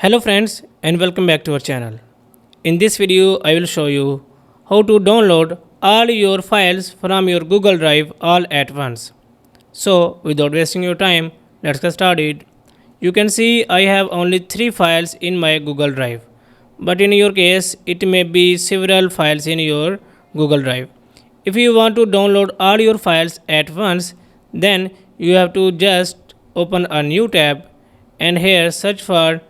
Hello friends and welcome back to our channel. In this video I will show you how to download all your files from your Google Drive all at once. So without wasting your time, let's get started. You can see I have only 3 files in my Google Drive. But in your case it may be several files in your Google Drive. If you want to download all your files at once, then you have to just open a new tab and here search for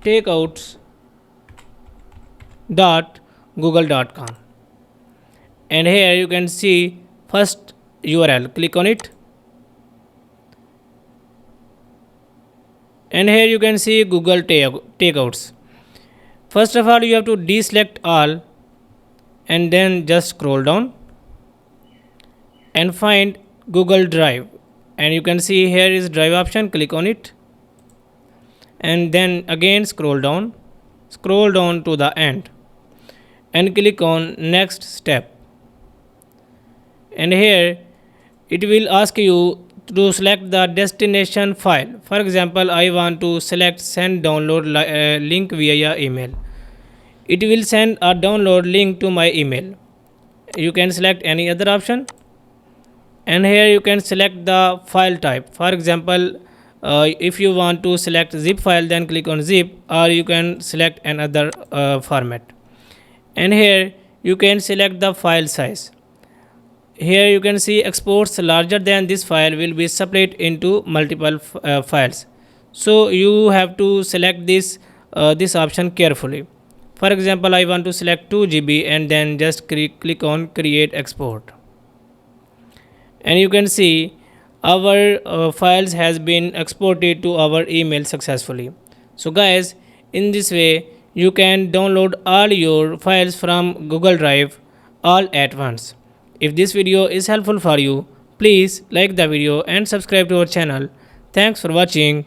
takeouts.google.com, and here you can see first URL. Click on it and here you can see Google takeouts. First of all, you have to deselect all and then just scroll down and find Google Drive, and you can see here is drive option. Click on it and then again scroll down to the end and click on next step, and here it will ask you to select the destination file. For example, I want to select send download link via email. It will send a download link to my email. You can select any other option, and here you can select the file type. For example, if you want to select zip file, then click on zip, or you can select another format, and here you can select the file size. Here you can see exports larger than this file will be split into multiple files, so you have to select this option carefully. For example, I want to select 2 GB and then just click on create export, and you can see our files has been exported to our email successfully. So guys, in this way you can download all your files from Google Drive all at once. If this video is helpful for you, please like the video and subscribe to our channel. Thanks for watching.